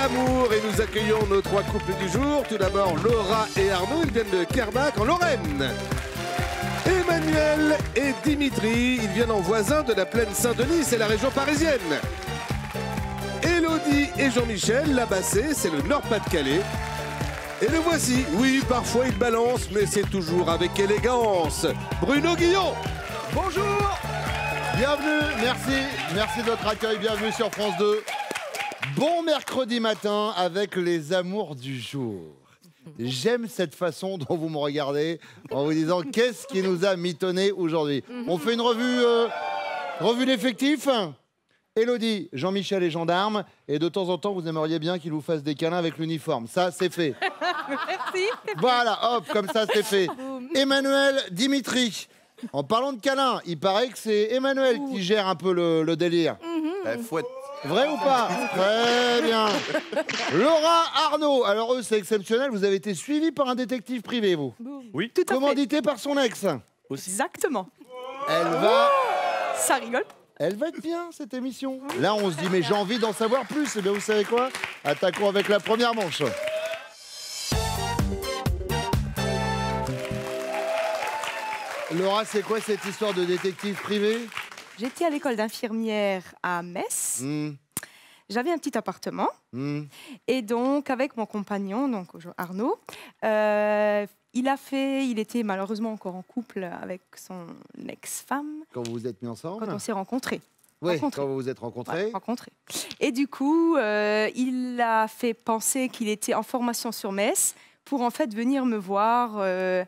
l'amour et nous accueillons nos trois couples du jour. Tout d'abord, Laura et Arnaud, ils viennent de Kerbach en Lorraine. Emmanuel et Dimitri, ils viennent en voisin de la plaine Saint-Denis, c'est la région parisienne. Élodie et Jean-Michel, la Bassée, c'est le Nord-Pas-de-Calais. Et le voici, oui, parfois il balance, mais c'est toujours avec élégance. Bruno Guillon. Bonjour. Bienvenue, merci de votre accueil, bienvenue sur France 2. Bon mercredi matin avec les amours du jour. J'aime cette façon dont vous me regardez en vous disant qu'est-ce qui nous a mitonné aujourd'hui. On fait une revue d'effectifs. Élodie, Jean-Michel et gendarme. Et de temps en temps, vous aimeriez bien qu'il vous fasse des câlins avec l'uniforme. Ça, c'est fait. Merci. Voilà, hop, comme ça, c'est fait. Emmanuel, Dimitri. En parlant de câlins, il paraît que c'est Emmanuel qui gère un peu le délire. Vrai ou pas? Très bien. Laura, Arnaud. Alors eux, c'est exceptionnel. Vous avez été suivi par un détective privé, vous? Oui, tout à fait. Commandité par son ex. Exactement. Ça rigole. Elle va être bien, cette émission. Là, on se dit, mais j'ai envie d'en savoir plus. Eh bien, vous savez quoi? Attaquons avec la première manche. Laura, c'est quoi cette histoire de détective privé? J'étais à l'école d'infirmière à Metz. J'avais un petit appartement. Et donc, avec mon compagnon, donc Arnaud, il était malheureusement encore en couple avec son ex-femme. Quand vous vous êtes mis ensemble? Quand on s'est rencontrés. Oui, quand vous vous êtes rencontrés. Ouais, rencontrés. Et du coup, il a fait penser qu'il était en formation sur Metz pour en fait venir me voir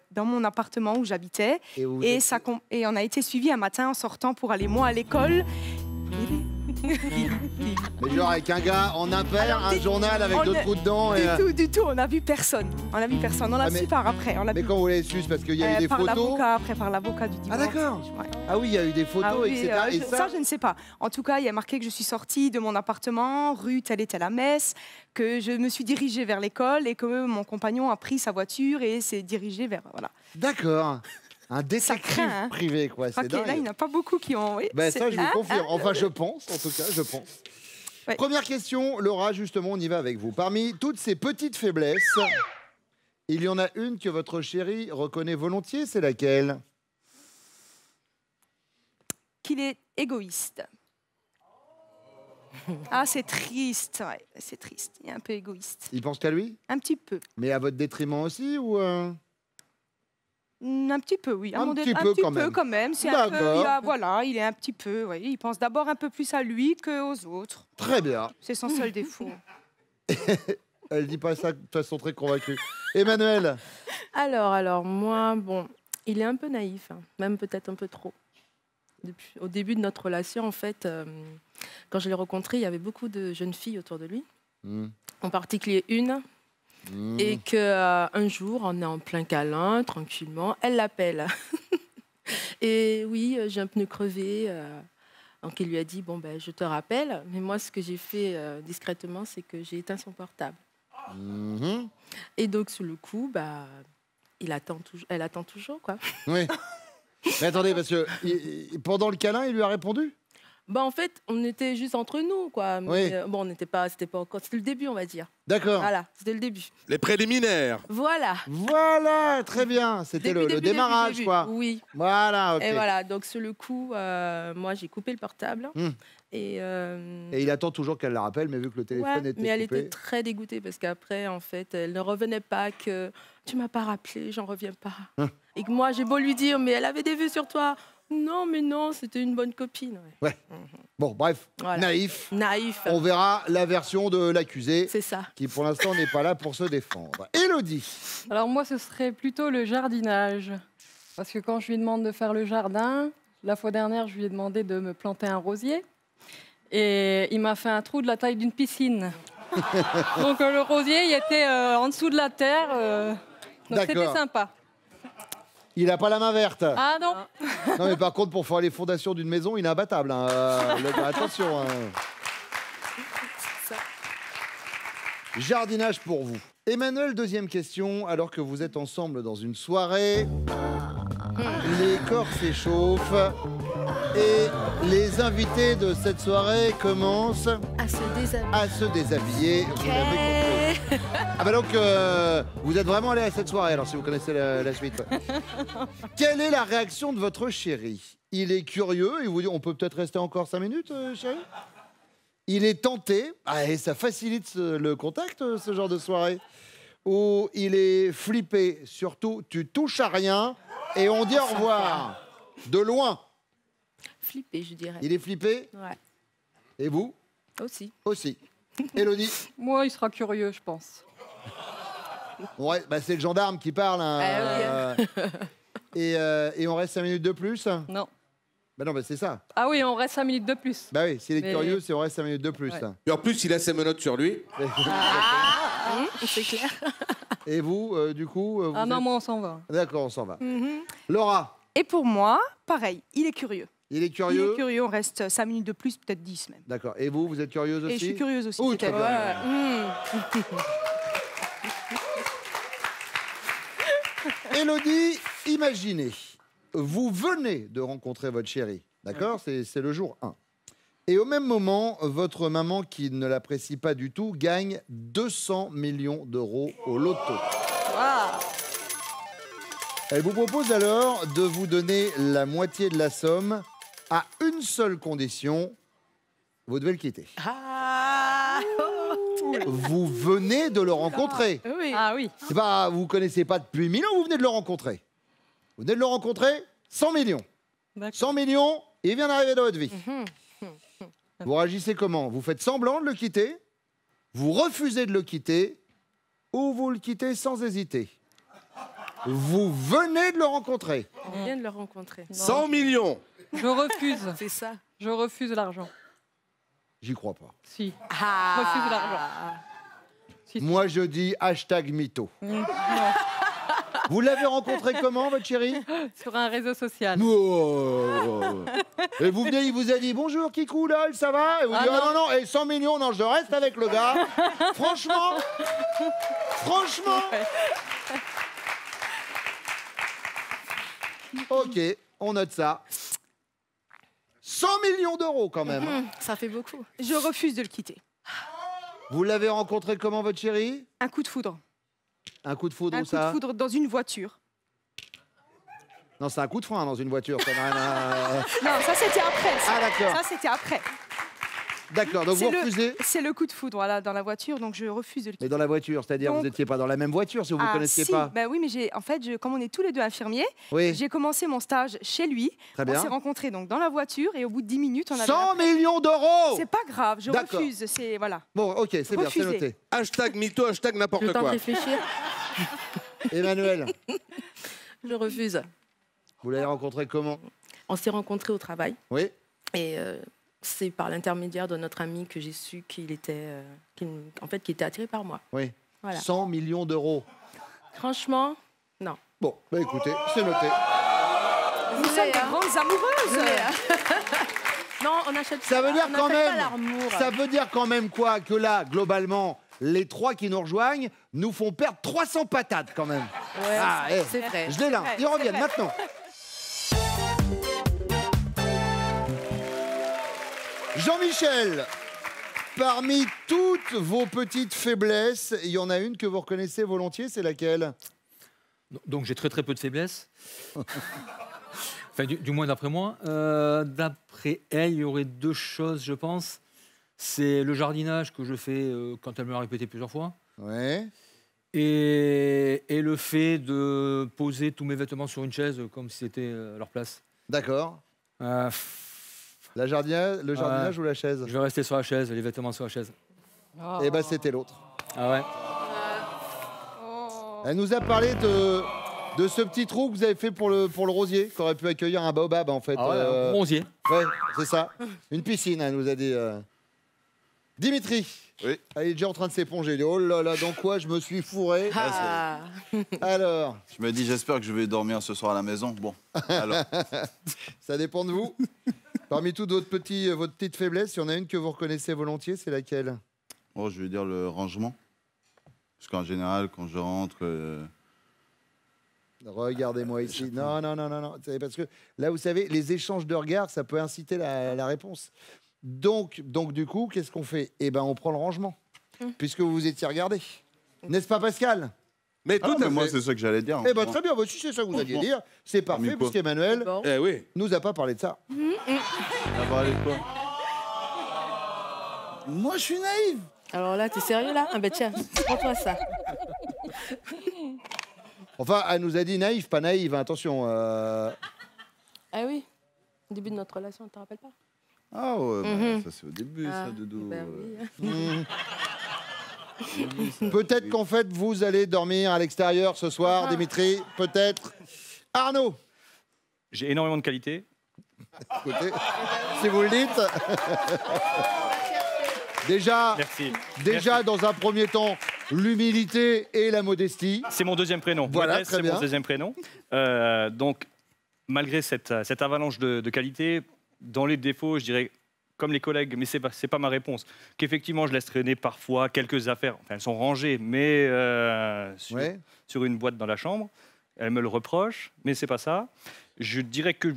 dans mon appartement où j'habitais. Et on a été suivis un matin en sortant pour aller moi à l'école. Mais genre avec un gars en impair, un journal avec deux trous dedans. Du tout, on n'a vu personne. On l'a su par après. Mais quand vous l'avez su, c'est parce qu'il y a eu des photos. Par l'avocat du divorce. Ah d'accord. Ouais. Ah oui, il y a eu des photos, etc. Et ça, je ne sais pas. En tout cas, il y a marqué que je suis sortie de mon appartement, rue telle et telle à Metz, que je me suis dirigée vers l'école et que mon compagnon a pris sa voiture et s'est dirigé vers... Voilà. D'accord. Un détective privé, quoi. C'est dingue. Là, il n'y en a pas beaucoup qui ont... Oui, ça, je vous confirme. Enfin, je pense, en tout cas, je pense. Ouais. Première question, Laura, justement, on y va avec vous. Parmi toutes ces petites faiblesses, il y en a une que votre chéri reconnaît volontiers, c'est laquelle? Qu'il est égoïste. Ah, c'est triste, ouais, c'est triste. Il est un peu égoïste. Il pense qu'à lui? Un petit peu. Mais à votre détriment aussi, ou Un petit peu, oui. Un petit peu quand même. C'est un peu, voilà, il est un petit peu. Ouais, il pense d'abord un peu plus à lui qu'aux autres. Très bien. C'est son seul défaut. Elle dit pas ça de façon très convaincue. Emmanuel. Alors moi, bon, il est un peu naïf, hein, même peut-être un peu trop. Au début de notre relation, en fait, quand je l'ai rencontré, il y avait beaucoup de jeunes filles autour de lui. En particulier une. Et qu'un jour, on est en plein câlin, tranquillement, elle l'appelle. Et oui, j'ai un pneu crevé. Donc il lui a dit, bon, ben, je te rappelle. Mais moi, ce que j'ai fait discrètement, c'est que j'ai éteint son portable. Et donc, sur le coup, bah, elle attend toujours, quoi. Oui. Mais attendez, parce que pendant le câlin, il lui a répondu? Bah, en fait, on était juste entre nous, quoi. Mais, bon, c'était pas encore... C'était le début, on va dire. D'accord. Voilà, c'était le début. Les préliminaires. Voilà. Voilà, très bien. C'était le démarrage, quoi. Oui. Voilà, ok. Et voilà, donc sur le coup, moi, j'ai coupé le portable. Et il attend toujours qu'elle la rappelle, mais vu que le téléphone était coupé... mais elle était très dégoûtée, parce qu'après, en fait, elle ne revenait pas que... Tu m'as pas rappelé, j'en reviens pas. Et que moi, j'ai beau lui dire, mais elle avait des vues sur toi. Non, mais non, c'était une bonne copine. Ouais. Bon, bref, voilà. Naïf. On verra la version de l'accusé. C'est ça. Qui, pour l'instant, n'est pas là pour se défendre. Élodie. Alors moi, ce serait plutôt le jardinage. Parce que quand je lui demande de faire le jardin, la fois dernière, je lui ai demandé de me planter un rosier. Et il m'a fait un trou de la taille d'une piscine. Donc le rosier, il était en dessous de la terre. Donc c'était sympa. Il n'a pas la main verte. Ah non. Non, mais par contre, pour faire les fondations d'une maison, il est imbattable. Hein. Attention. Hein. Jardinage pour vous. Emmanuel, deuxième question. Alors que vous êtes ensemble dans une soirée, les corps s'échauffent. Et les invités de cette soirée commencent À se déshabiller. à se déshabiller. Vous l'avez compris. Ah bah donc, vous êtes vraiment allé à cette soirée, alors si vous connaissez la suite. Quelle est la réaction de votre chéri? Il est curieux, il vous dit, on peut peut-être rester encore 5 minutes, chéri? Il est tenté, et ça facilite le contact, ce genre de soirée. Ou il est flippé, surtout, tu touches à rien et on dit au revoir. De loin. Flippé, je dirais. Il est flippé? Ouais. Et vous? Aussi. Aussi. Élodie? Moi, il sera curieux, je pense. Ouais, bah c'est le gendarme qui parle. Hein. Et on reste 5 minutes de plus? Non. Bah non, bah c'est ça. Ah oui, on reste 5 minutes de plus. Bah oui, s'il est Mais- curieux, c'est on reste 5 minutes de plus. Ouais. Et en plus, il a ses menottes sur lui. C'est clair. Et vous, du coup vous Ah non, êtes- moi, on s'en va. D'accord, on s'en va. Laura, Et pour moi, pareil, il est curieux. il est Il curieux? est curieux, on reste 5 minutes de plus, peut-être 10 même. D'accord. Et vous, vous êtes curieuse aussi? Et je suis curieuse aussi. Oh, peut-être. très bien. Élodie, imaginez, vous venez de rencontrer votre chérie, d'accord? C'est le jour 1. Et au même moment, votre maman, qui ne l'apprécie pas du tout, gagne 200 millions d'euros au loto. Elle vous propose alors de vous donner la moitié de la somme à une seule condition, vous devez le quitter. Vous venez de le rencontrer. Oui. Ah oui. C'est pas, vous connaissez pas depuis 1000 ans, vous venez de le rencontrer. Vous venez de le rencontrer, 100 millions. D'accord. 100 millions, il vient d'arriver dans votre vie. Vous réagissez comment? Vous faites semblant de le quitter, vous refusez de le quitter, ou vous le quittez sans hésiter. Vous venez de le rencontrer. On vient de le rencontrer. 100 millions. Je refuse. C'est ça. Je refuse l'argent. J'y crois pas. Si. Je refuse l'argent. Si, si. Moi, je dis hashtag mytho. Non. Vous l'avez rencontré comment, votre chérie? Sur un réseau social. Oh. Et vous venez, il vous a dit bonjour Kikou, lol, ça va? Et vous Ah dites non. non, non, et 100 millions, non, je reste avec le gars. Franchement, ok, on note ça. 100 millions d'euros quand même. Ça fait beaucoup. Je refuse de le quitter. Vous l'avez rencontré comment, votre chérie? Un coup de foudre. Un coup de foudre Un ou coup de ça? foudre dans une voiture. Non, c'est un coup de frein dans une voiture. Ça n'a rien à- Non, ça c'était après. ça. Ah, d'accord. Ça c'était après. D'accord, donc vous C'est refusez. C'est le coup de foudre, voilà, dans la voiture, donc je refuse de le quitter. Mais dans la voiture, c'est-à-dire vous Donc- n'étiez pas dans la même voiture si vous ne Ah, connaissiez si. pas. Ben oui, mais en fait, comme on est tous les deux infirmiers, Oui, j'ai commencé mon stage chez lui. très On bien. s'est rencontrés donc dans la voiture et au bout de 10 minutes, on avait. 100 millions d'euros. C'est pas grave, je D'accord. refuse. C'est voilà. Bon, ok, c'est bien, c'est Refusé. noté. Hashtag mytho, hashtag Le n'importe temps de quoi. réfléchir. Emmanuel, Je refuse. vous l'avez rencontré comment? On s'est rencontrés au travail Oui. et c'est par l'intermédiaire de notre ami que j'ai su qu'il était, en fait, qu'il était attiré par moi. Oui. Voilà. 100 millions d'euros. Franchement, non. Bon, bah écoutez, c'est noté. Nous sommes des grandes amoureuses. Non, on achète. Ça veut dire on quand achète pas même. l'amour. Ça veut dire quand même quoi? Que là, globalement, les 3 qui nous rejoignent nous font perdre 300 patates quand même. Ouais, Ah, eh. c'est vrai. Je l'ai là, Ouais, ils reviennent c'est vrai. maintenant. Jean-Michel, parmi toutes vos petites faiblesses, il y en a une que vous reconnaissez volontiers, c'est laquelle? Donc j'ai très très peu de faiblesses. Enfin, du moins d'après moi. D'après elle, il y aurait 2 choses, je pense. C'est le jardinage que je fais quand elle me l'a répété plusieurs fois. Ouais. Et le fait de poser tous mes vêtements sur une chaise comme si c'était à leur place. D'accord. Euh, Le jardinage ou la chaise? je vais rester sur la chaise, les vêtements sur la chaise. Eh ben c'était l'autre. Ah ouais. Elle nous a parlé de ce petit trou que vous avez fait pour le rosier, qui aurait pu accueillir un baobab en fait. Ah ouais, un bronzier. Ouais, c'est ça. Une piscine, elle nous a dit. Dimitri. Oui. Elle est déjà en train de s'éponger. Il dit, oh là là, dans quoi je me suis fourré? Ah. Alors, Je me dis, j'espère que je vais dormir ce soir à la maison. Bon, alors, ça dépend de vous. Parmi toutes votre petite faiblesse, il y en a une que vous reconnaissez volontiers, c'est laquelle? bon, je vais dire le rangement. Parce qu'en général, quand je rentre, Regardez-moi ici. Non. C'est parce que là, vous savez, les échanges de regards, ça peut inciter la réponse. Donc, du coup, qu'est-ce qu'on fait? Eh ben, on prend le rangement, puisque vous vous étiez regardé. N'est-ce pas, Pascal? Mais tout à moi, fait. c'est ça que j'allais dire. Eh ben, très bien. Si c'est ça que vous alliez dire, c'est parfait, puisqu'Emmanuel Oui. nous a pas parlé de ça. On va parler de quoi? Moi, je suis naïf. Alors là, t'es sérieux là? Ah bah tiens, prends-toi ça. Enfin, elle nous a dit naïf, pas naïve, hein, attention. Ah oui, au début de notre relation, tu te rappelles pas? Ah ouais, ça c'est au début, ça, Doudou. Ben oui. Peut-être qu'en fait, vous allez dormir à l'extérieur ce soir, Dimitri. Peut-être. Arnaud. J'ai énormément de qualités. Écoutez, si vous le dites. Déjà, Merci. dans un premier temps, l'humilité et la modestie. C'est mon deuxième prénom. Voilà, Modeste, très c'est bien. mon deuxième prénom. Donc, malgré cette avalanche de qualité, dans les défauts, je dirais, comme les collègues, mais c'est pas ma réponse, qu'effectivement, je laisse traîner parfois quelques affaires. Enfin, elles sont rangées, mais sur une boîte dans la chambre. Elle me le reproche, mais c'est pas ça. Je dirais que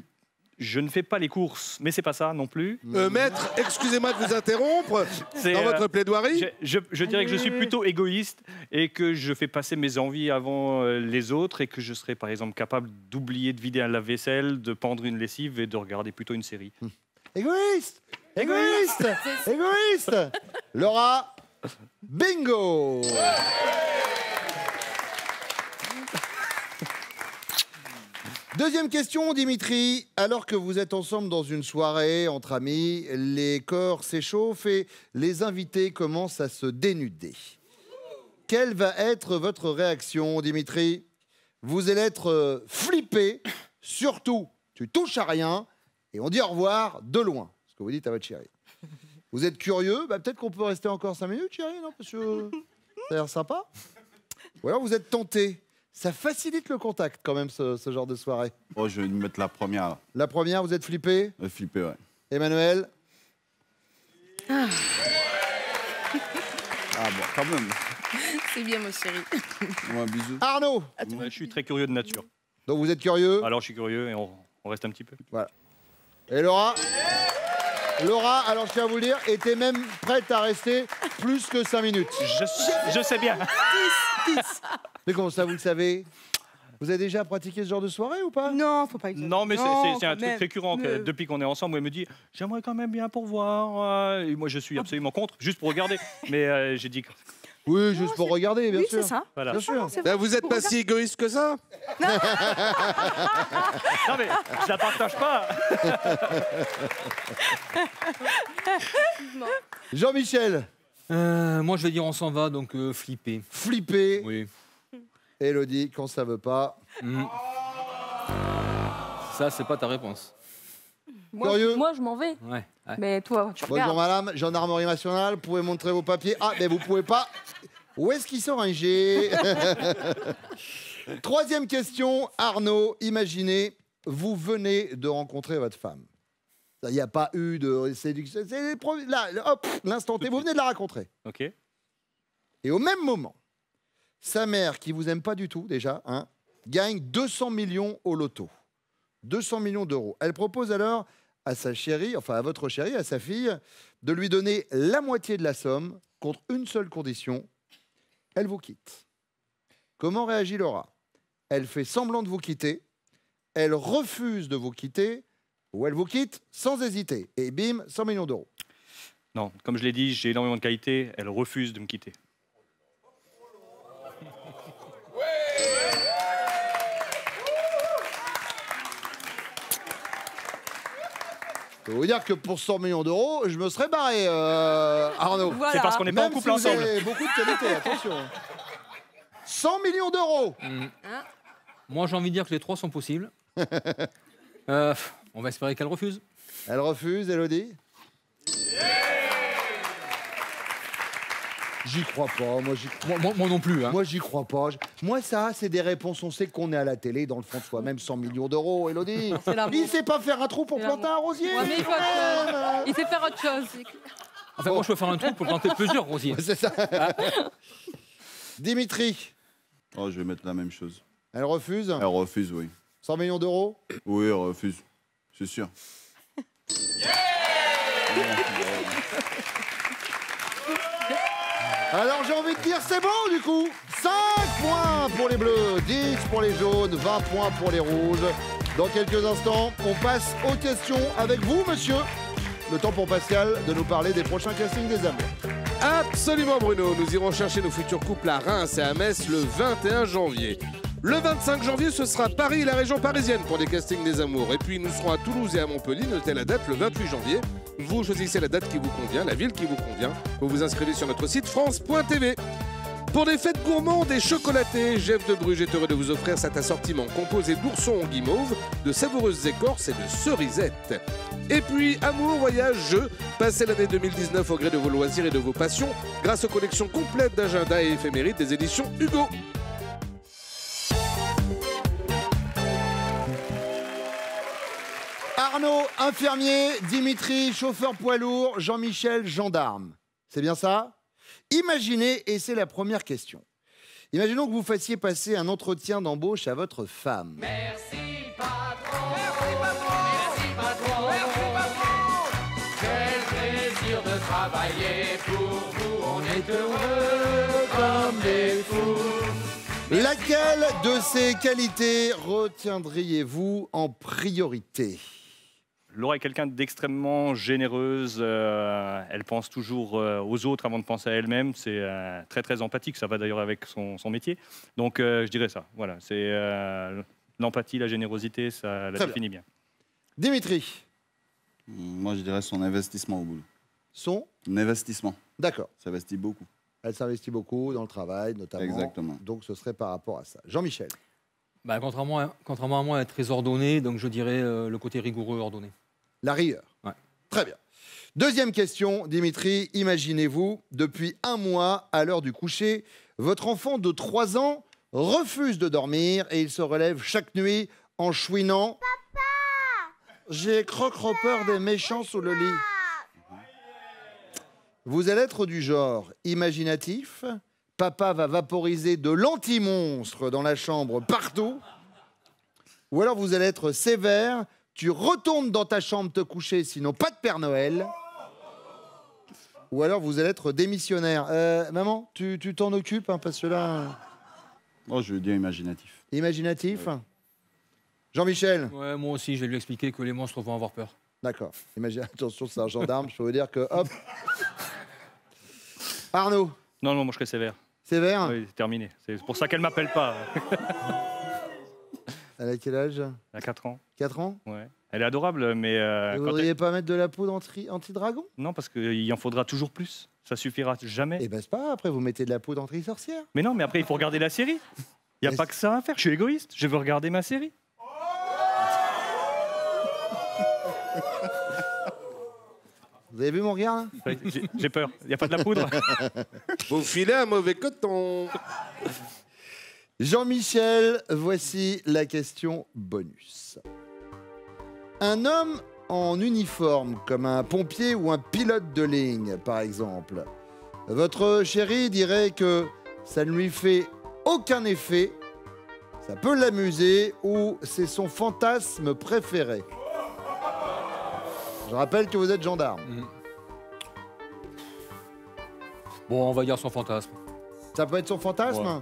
je ne fais pas les courses, mais c'est pas ça non plus. Maître, excusez-moi de vous interrompre dans votre plaidoirie. Je dirais que je suis plutôt égoïste et que je fais passer mes envies avant les autres et que je serais par exemple capable d'oublier de vider un lave-vaisselle, de pendre une lessive et de regarder plutôt une série. Égoïste. Laura, bingo. Deuxième question, Dimitri. Alors que vous êtes ensemble dans une soirée entre amis, les corps s'échauffent et les invités commencent à se dénuder. Quelle va être votre réaction, Dimitri? Vous allez être flippé. Surtout, tu touches à rien et on dit au revoir de loin. Ce que vous dites à votre chérie. Vous êtes curieux? Peut-être qu'on peut rester encore 5 minutes, chérie, non? Parce que ça a l'air sympa. Ou alors vous êtes tenté. Ça facilite le contact quand même, ce genre de soirée. Oh, je vais mettre la première. Là. La première, vous êtes flippé? Flippé, ouais. Emmanuel? Ah bon, quand même. C'est bien, mon chéri. Un bisou. Arnaud? Moi, je suis très curieux de nature. Donc vous êtes curieux? Alors je suis curieux et on reste un petit peu. Voilà. Et Laura? Laura, alors je tiens à vous le dire, était même prête à rester plus que 5 minutes. Je sais bien. 10. Mais comment ça, vous le savez? Vous avez déjà pratiqué ce genre de soirée ou pas? Non, faut pas exagérer. Non, mais c'est un truc même. récurrent. Depuis qu'on est ensemble, où elle me dit « J'aimerais quand même bien pour voir. » Et moi, je suis absolument contre, juste pour regarder. Mais j'ai dit... que- Oui, juste pour regarder, bien Oui, sûr. c'est ça. Voilà. Bien sûr. C'est vrai. Vous n'êtes pas si égoïste que ça. Non, mais je la partage pas. Jean-Michel? Moi, je vais dire on s'en va, donc flipper. Flippé. Oui. Elodie, quand ça veut pas. Ça, c'est pas ta réponse. Curieux? Moi, je m'en vais. Ouais. Mais toi, tu Bonjour regardes. madame, gendarmerie nationale, vous pouvez montrer vos papiers. Ah, mais vous pouvez pas. Où est-ce qu'ils sont rangés? Troisième question, Arnaud, imaginez, vous venez de rencontrer votre femme. Il n'y a pas eu de séduction. C'est là, hop, l'instant T, vous venez de la rencontrer. Ok. Et au même moment, sa mère, qui vous aime pas du tout déjà, hein, gagne 200 millions au loto. 200 millions d'euros. Elle propose alors à sa chérie, enfin à votre chérie, à sa fille, de lui donner la moitié de la somme contre une seule condition. Elle vous quitte. Comment réagit Laura? Elle fait semblant de vous quitter, elle refuse de vous quitter, ou elle vous quitte sans hésiter. Et bim, 100 millions d'euros. Non, comme je l'ai dit, j'ai énormément de qualité. Elle refuse de me quitter. Je peux vous dire que pour 100 millions d'euros, je me serais barré, Arnaud. Voilà. C'est parce qu'on n'est pas en Même couple si vous ensemble. avez beaucoup de qualité, attention. 100 millions d'euros. Moi, j'ai envie de dire que les trois sont possibles. On va espérer qu'elle refuse. Elle refuse, Elodie? J'y crois pas, Moi non plus. Hein. moi j'y crois pas. Moi ça, c'est des réponses, on sait qu'on est à la télé, dans le fond de soi-même, 100 millions d'euros, Elodie. C'est l'amour. Il sait pas faire un trou pour C'est planter un rosier. Ouais, mais il faut il sait faire autre chose. Enfin, moi, je peux faire un trou pour planter plusieurs rosiers. C'est ça. Dimitri, Oh, je vais mettre la même chose. Elle refuse? Elle refuse, oui. 100 millions d'euros? Oui, elle refuse. C'est sûr. Alors j'ai envie de dire c'est bon du coup. 5 points pour les bleus, 10 pour les jaunes, 20 points pour les rouges. Dans quelques instants, on passe aux questions avec vous, monsieur. Le temps pour Pascal de nous parler des prochains castings des amours. Absolument Bruno, nous irons chercher nos futurs couples à Reims et à Metz le 21 janvier. Le 25 janvier, ce sera Paris et la région parisienne pour des castings des amours. Et puis nous serons à Toulouse et à Montpellier, notez la date le 28 janvier. Vous choisissez la date qui vous convient, la ville qui vous convient. Vous vous inscrivez sur notre site france.tv. Pour des fêtes gourmandes et chocolatées, Jeff de Bruges est heureux de vous offrir cet assortiment composé d'oursons en guimauve, de savoureuses écorces et de cerisettes. Et puis, amour, voyage, jeu, passez l'année 2019 au gré de vos loisirs et de vos passions grâce aux collections complètes d'agenda et éphémérides des éditions Hugo. Arnaud, infirmier, Dimitri, chauffeur poids lourd, Jean-Michel, gendarme. C'est bien ça? Imaginez, et c'est la première question, imaginons que vous fassiez passer un entretien d'embauche à votre femme. Merci patron, merci patron, merci patron, merci patron. Quel plaisir de travailler pour vous, on est heureux comme des fous. Laquelle de ces qualités retiendriez-vous en priorité? Laura est quelqu'un d'extrêmement généreuse. Elle pense toujours aux autres avant de penser à elle-même. C'est très, très empathique. Ça va d'ailleurs avec son métier. Donc, je dirais ça. Voilà, c'est l'empathie, la générosité, ça la définit bien. Dimitri? Moi, je dirais son investissement au boulot. Son investissement. D'accord. Ça investit beaucoup. Elle s'investit beaucoup dans le travail, notamment. Exactement. Donc, ce serait par rapport à ça. Jean-Michel? Bah, contrairement à moi, elle est très ordonnée, donc je dirais le côté rigoureux ordonné. La rigueur. Ouais. Très bien. Deuxième question, Dimitri. Imaginez-vous, depuis un mois, à l'heure du coucher, votre enfant de 3 ans refuse de dormir et il se relève chaque nuit en chouinant. Papa! J'ai croque-peur des méchants sous le lit. Vous allez être du genre imaginatif. Papa va vaporiser de l'anti-monstre dans la chambre partout. Ou alors vous allez être sévère. Tu retournes dans ta chambre te coucher, sinon pas de Père Noël. Ou alors vous allez être démissionnaire. Maman, tu t'en occupes, hein, parce que là... Oh, je veux dire imaginatif. Imaginatif. Ouais. Jean-Michel? Ouais, moi aussi, je vais lui expliquer que les monstres vont avoir peur. D'accord. Attention, c'est un gendarme, je peux vous dire que... Hop. Arnaud? Non, moi je serais sévère. Sévère? Oui, c'est terminé. C'est pour ça qu'elle ne m'appelle pas. Elle a quel âge? Elle a 4 ans. 4 ans? Ouais. Elle est adorable, mais... Vous ne voudriez pas mettre de la poudre anti-dragon? Non, parce qu'il en faudra toujours plus. Ça suffira jamais. Eh ben c'est pas grave, après vous mettez de la poudre anti-sorcière. Mais non, mais après il faut regarder la série. Il n'y a pas que ça à faire. Je suis égoïste. Je veux regarder ma série. Vous avez vu mon regard là? J'ai peur. Il n'y a pas de la poudre. Vous filez un mauvais coton. Jean-Michel, voici la question bonus. Un homme en uniforme, comme un pompier ou un pilote de ligne, par exemple. Votre chérie dirait que ça ne lui fait aucun effet, ça peut l'amuser ou c'est son fantasme préféré. Je rappelle que vous êtes gendarme. Bon, on va dire son fantasme. Ça peut être son fantasme? Ouais.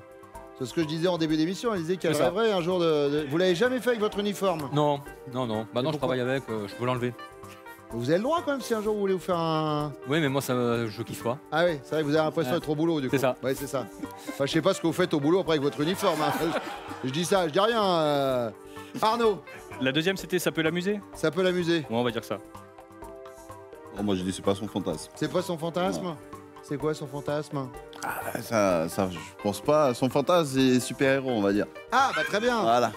C'est ce que je disais en début d'émission. Elle disait qu'elle rêverait un jour de... Vous l'avez jamais fait avec votre uniforme? Non. Maintenant, je travaille avec, je peux l'enlever. Vous avez le droit quand même si un jour vous voulez vous faire un... Oui, mais moi, ça, je kiffe pas. Ah oui, c'est vrai que vous avez l'impression d'être au boulot du coup. C'est ça. Oui, c'est ça. Enfin, je sais pas ce que vous faites au boulot après avec votre uniforme. Hein. Je dis ça, je dis rien. Arnaud? La deuxième, c'était ça peut l'amuser? Ça peut l'amuser? Ouais, on va dire ça. Oh, moi, je dis c'est pas son fantasme. C'est pas son fantasme? C'est quoi son fantasme? Ça, je pense pas. Son fantasme, c'est super-héros, on va dire. Ah, bah très bien. Voilà.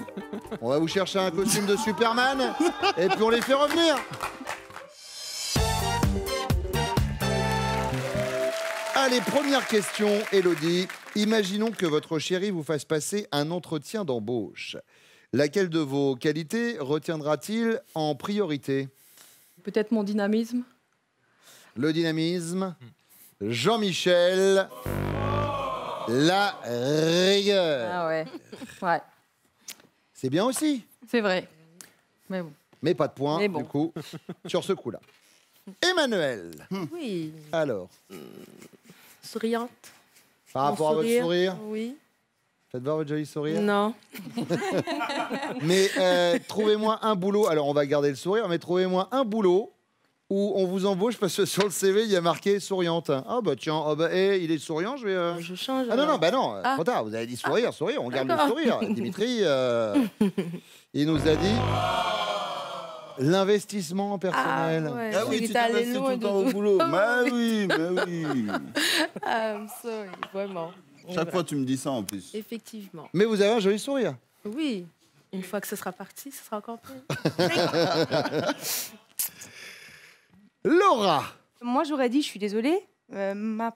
On va vous chercher un costume de Superman et puis on les fait revenir. Allez, première question, Élodie. Imaginons que votre chérie vous fasse passer un entretien d'embauche. Laquelle de vos qualités retiendra-t-il en priorité? Peut-être mon dynamisme. Le dynamisme. Jean-Michel. La rigueur. Ah ouais. Ouais. C'est bien aussi. C'est vrai. Mais bon. Mais pas de points, Mais bon. du coup, sur ce coup-là. Emmanuel, Oui. alors, Souriante. par Mon rapport à votre sourire, Oui. faites voir votre joli sourire. Non. Mais trouvez-moi un boulot, alors on va garder le sourire, mais trouvez-moi un boulot où on vous embauche parce que sur le CV, il y a marqué souriante. Ah bah tiens, il est souriant, je vais... Je change. Ah non, alors. non, bah non, Ah. trop tard, vous avez dit sourire, on garde le D'accord. sourire. Dimitri, il nous a dit l'investissement personnel. Ah, ouais. Ah oui, Il tu est allé t'investis tout loin, le temps au Doudou. boulot. Ah, Bah oui. oui. I'm sorry, vraiment. Chaque fois, tu me dis ça en plus. Effectivement. Mais vous avez un joli sourire. Oui. Une fois que ce sera parti, ce sera encore plus. Laura, Moi, j'aurais dit, je suis désolée, ma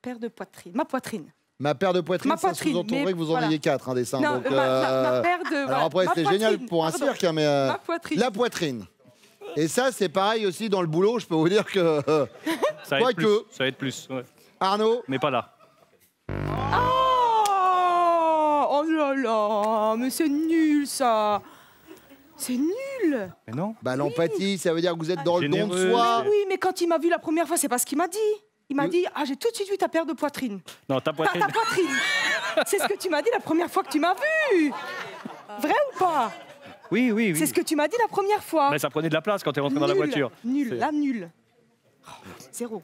paire de poitrine. Ma poitrine. ma paire de poitrine, Ma ça poitrine, sous-entendrait mais que vous en voilà. ayez 4 des seins. Non, donc, ma paire de. alors voilà, après, ma c'est poitrine. génial pour un Pardon. cirque, hein, mais Ma poitrine. la poitrine. Et ça, c'est pareil aussi dans le boulot, je peux vous dire que... Ça va être plus. Quoique. Ça va être plus. Ouais. Arnaud, Mais pas là. Oh là là, mais c'est nul ça. C'est nul. Mais non. bah, l'empathie, ça veut dire que vous êtes dans le don de Généreux, soi. Oui, mais quand il m'a vu la première fois, c'est pas ce qu'il m'a dit. Il m'a dit, ah, j'ai tout de suite vu ta paire de poitrine. Non, ta poitrine. Ta poitrine. C'est ce que tu m'as dit la première fois que tu m'as vu. Vrai ou pas? Oui, oui, oui. C'est ce que tu m'as dit la première fois. Mais ça prenait de la place quand t'es rentré dans la Nul. voiture. Nul, C'est- là, nul. Oh, zéro.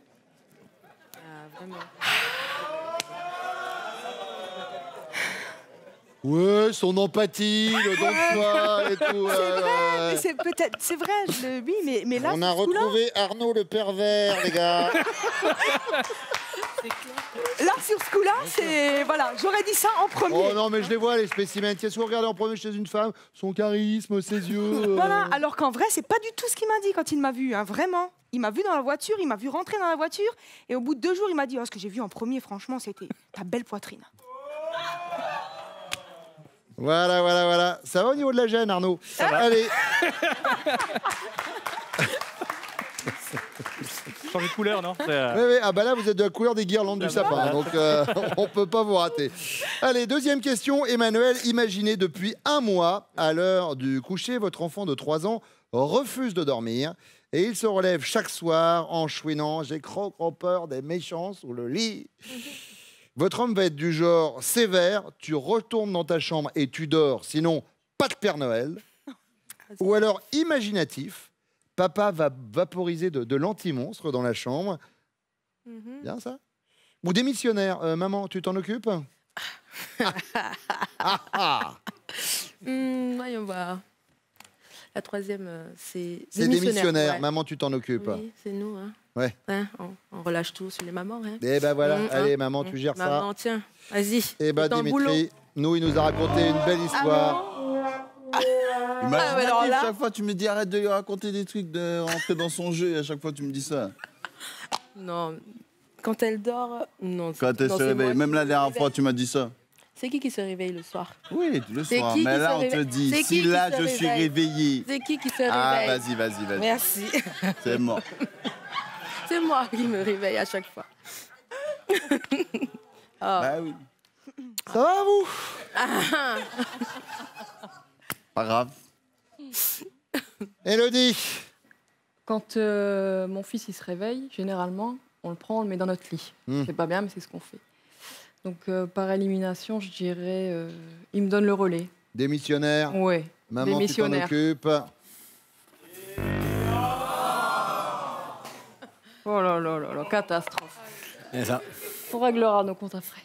Ah, vraiment. Ouais, son empathie, le don de soi et tout. Mais c'est peut-être, c'est vrai, oui, mais là, On a sur ce coup-là- retrouvé Arnaud le pervers, les gars. Là, sur ce coup-là, c'est voilà, j'aurais dit ça en premier. Oh non, mais je les vois, les spécimens. Qu'est-ce que vous regardez en premier chez une femme? Son charisme, ses yeux. Voilà, alors qu'en vrai, c'est pas du tout ce qu'il m'a dit quand il m'a vu, hein, vraiment. Il m'a vu dans la voiture, il m'a vu rentrer dans la voiture, et au bout de 2 jours, il m'a dit, oh, ce que j'ai vu en premier, franchement, c'était ta belle poitrine. Voilà, voilà, voilà. Ça va au niveau de la gêne, Arnaud? Allez. Changer de couleur, non Oui, oui. Ah bah là, vous êtes de la couleur des guirlandes du sapin, donc on peut pas vous rater. Allez, deuxième question. Emmanuel, imaginez depuis 1 mois, à l'heure du coucher, votre enfant de 3 ans refuse de dormir et il se relève chaque soir en chouinant « J'ai trop peur des méchants sous le lit ». Votre homme va être du genre sévère, tu retournes dans ta chambre et tu dors, sinon pas de Père Noël. Ou alors imaginatif, papa va vaporiser de l'anti-monstre dans la chambre. Bien ça? Ou démissionnaire, maman, tu t'en occupes? Voyons voir. La troisième, c'est C'est démissionnaire, ouais. maman, tu t'en occupes. Oui, c'est nous. Hein. Ouais. Hein, on relâche tout sur les mamans. Hein. Et ben voilà, Hein, allez maman, tu gères Maman, tiens, vas-y. ça. Et ben fais ton boulot. Dimitri, nous, il nous a raconté une belle histoire. Imagine, alors là- chaque fois, tu me dis arrête de lui raconter des trucs, de rentrer dans son jeu, et à chaque fois, tu me dis ça. Non, quand elle dort, non. Quand elle non, se c'est réveille, moi même qui la me dernière réveille. fois, tu m'as dit ça. C'est qui se réveille le soir? Oui, le C'est soir. qui Mais qui là, se on te réveille dit, C'est si qui là, se je suis réveille réveillé. C'est qui se réveille? Ah, vas-y, vas-y, vas-y. Merci. C'est mort. C'est moi qui me réveille à chaque fois. Bah oui. Ça va vous? Pas grave. Élodie, Quand mon fils il se réveille, généralement, on le prend, on le met dans notre lit. C'est pas bien, mais c'est ce qu'on fait. Donc, par élimination, je dirais, il me donne le relais. démissionnaire, Ouais, maman, tu t'en démissionnaire. occupes. Oh là là là là, catastrophe. Et ça. On réglera nos comptes après.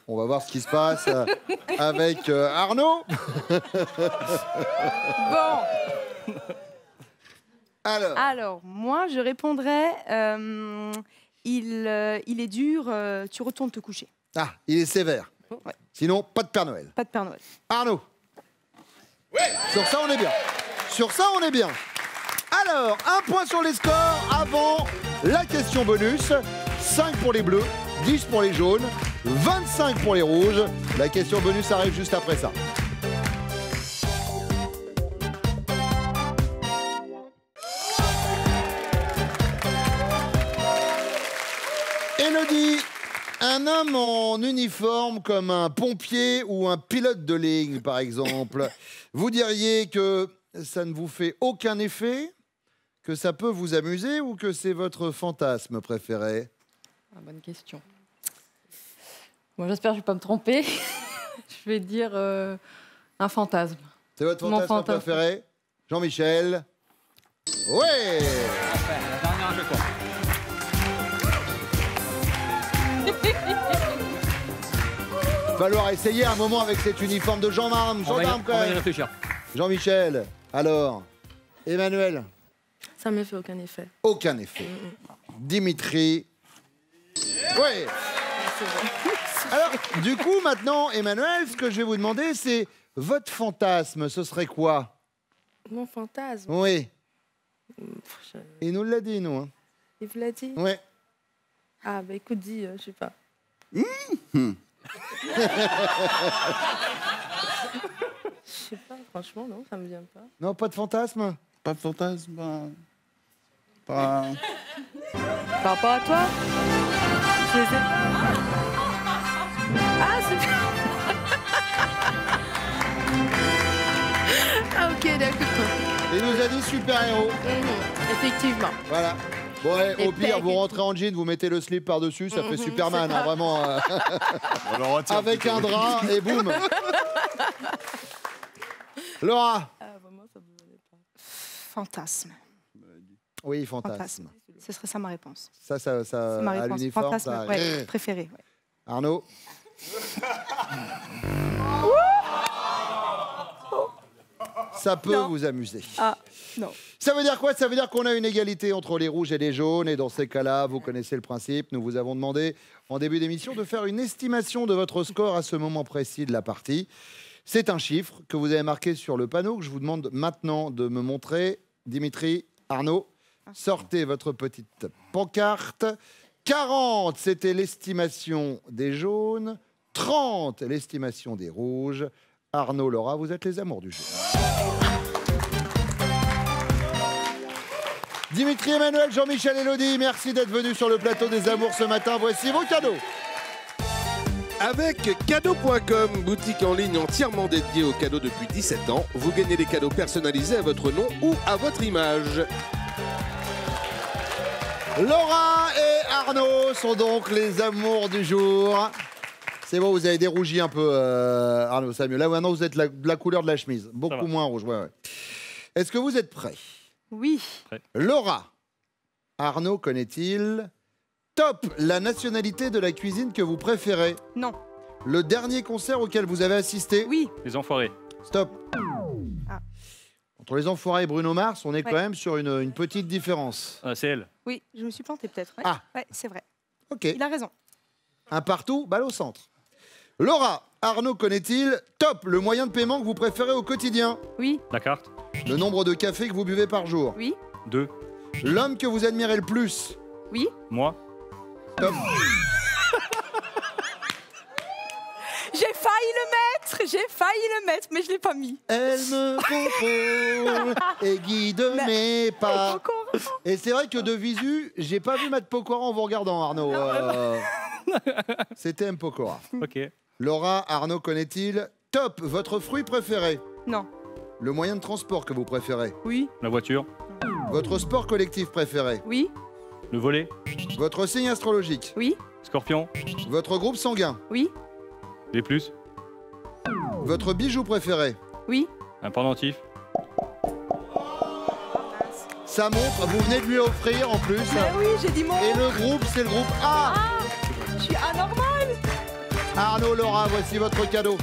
On va voir ce qui se passe avec Arnaud. Bon, Alors, moi, je répondrais, il est dur, tu retournes te coucher. ah, il est sévère. Ouais. Sinon, pas de Père Noël. Pas de Père Noël. Arnaud. Sur ça, on est bien. Sur ça, on est bien. Alors, 1 point sur les scores avant la question bonus. 5 pour les bleus, 10 pour les jaunes, 25 pour les rouges. La question bonus arrive juste après ça. Élodie, Un homme en uniforme comme un pompier ou un pilote de ligne, par exemple. Vous diriez que ça ne vous fait aucun effet, que ça peut vous amuser ou que c'est votre fantasme préféré? Bonne question. Bon, j'espère que je ne vais pas me tromper. Je vais dire un fantasme. C'est votre fantasme préféré? Jean-Michel? Ouais. La dernière, je crois. Il va falloir essayer un moment avec cet uniforme de gendarme quand On va y même. réfléchir. Jean-Michel, alors, Emmanuel? Ça ne me fait aucun effet. Aucun effet. Dimitri? Oui. Alors, du coup, maintenant, Emmanuel, ce que je vais vous demander, c'est votre fantasme, ce serait quoi? Mon fantasme? Oui. Il nous l'a dit, nous. Hein. Il vous l'a dit? Oui. Ah, bah écoute, dis, je sais pas. Je sais pas, franchement, non, ça me vient pas. Non, pas de fantasme? Pas de fantasme, pas... Par rapport à toi? Je les ai... Ah, c'est bien. Ah, ok, d'accord. Il nous a dit super-héros. Effectivement. Voilà. Bon, ouais, Et au pire, peg. vous rentrez en jean, vous mettez le slip par-dessus, ça fait Superman, hein, vraiment. On le retire avec plutôt. un drap et boum. Laura? Fantasme. Oui, fantasme. Ce serait ça ma réponse. Ça C'est ma à réponse. l'uniforme, Fantasme, ça... ouais, préféré. Ouais. Arnaud? Ça peut vous amuser. Ah, non. Ça veut dire quoi? Ça veut dire qu'on a une égalité entre les rouges et les jaunes. Et dans ces cas-là, vous connaissez le principe. Nous vous avons demandé en début d'émission de faire une estimation de votre score à ce moment précis de la partie. C'est un chiffre que vous avez marqué sur le panneau que je vous demande maintenant de me montrer. Dimitri, Arnaud, sortez votre petite pancarte. 40, c'était l'estimation des jaunes. 30, l'estimation des rouges. Arnaud, Laura, vous êtes les amours du jeu. Dimitri, Emmanuel, Jean-Michel, Élodie, merci d'être venus sur le plateau des amours ce matin. Voici vos cadeaux. Avec cadeau.com, boutique en ligne entièrement dédiée aux cadeaux depuis 17 ans, vous gagnez des cadeaux personnalisés à votre nom ou à votre image. Laura et Arnaud sont donc les amours du jour. C'est bon, vous avez dérougi un peu, Arnaud, ça mieux. Là, maintenant, vous êtes de la couleur de la chemise. Beaucoup moins rouge, ouais. Est-ce que vous êtes prêts? Oui. Laura, Arnaud connaît-il? Top, la nationalité de la cuisine que vous préférez? Non. Le dernier concert auquel vous avez assisté? Oui. Les enfoirés. Stop. Ah. Entre les enfoirés et Bruno Mars, on est quand Ouais. même sur une petite différence. C'est elle. Oui, je me suis plantée peut-être. Ouais. Ah. Ouais, c'est vrai. Ok. Il a raison. Un partout, balle au centre. Laura, Arnaud connaît-il? Top, le moyen de paiement que vous préférez au quotidien? Oui. La carte. Le nombre de cafés que vous buvez par jour? Oui. 2. L'homme que vous admirez le plus? Oui. Moi. Top. J'ai failli le mettre, mais je l'ai pas mis. Elle me contrôle et guide mes pas. Et c'est vrai que de visu, j'ai pas vu Matt Pokora en vous regardant, Arnaud. C'était M. Pokora. Ok. Laura, Arnaud connaît-il? Top, votre fruit préféré? Non. Le moyen de transport que vous préférez? Oui. La voiture. Votre sport collectif préféré? Oui. Le volet. Votre signe astrologique? Oui. Scorpion. Votre groupe sanguin? Oui. Les plus. Votre bijou préféré? Oui. Un pendentif. Sa montre, vous venez de lui offrir en plus. Oui, j'ai dit mon. Et le groupe, c'est le groupe A. Ah, je suis anormale. Arnaud, Laura, voici votre cadeau.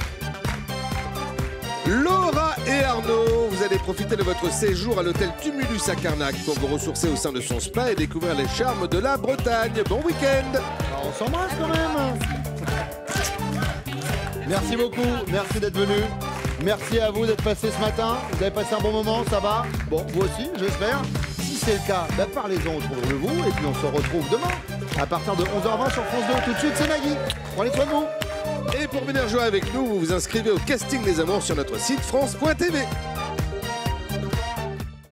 Laura et Arnaud, vous allez profiter de votre séjour à l'hôtel Tumulus à Carnac pour vous ressourcer au sein de son spa et découvrir les charmes de la Bretagne. Bon week-end. On s'embrasse quand même. Merci beaucoup, merci d'être venu. Merci à vous d'être passé ce matin. Vous avez passé un bon moment, ça va? Bon, vous aussi, j'espère. Si c'est le cas, parlez-en autour de vous et puis on se retrouve demain à partir de 11h20 sur France 2. Tout de suite, c'est Nagui. Prenez soin de vous. Et pour venir jouer avec nous, vous vous inscrivez au casting des amours sur notre site France.tv.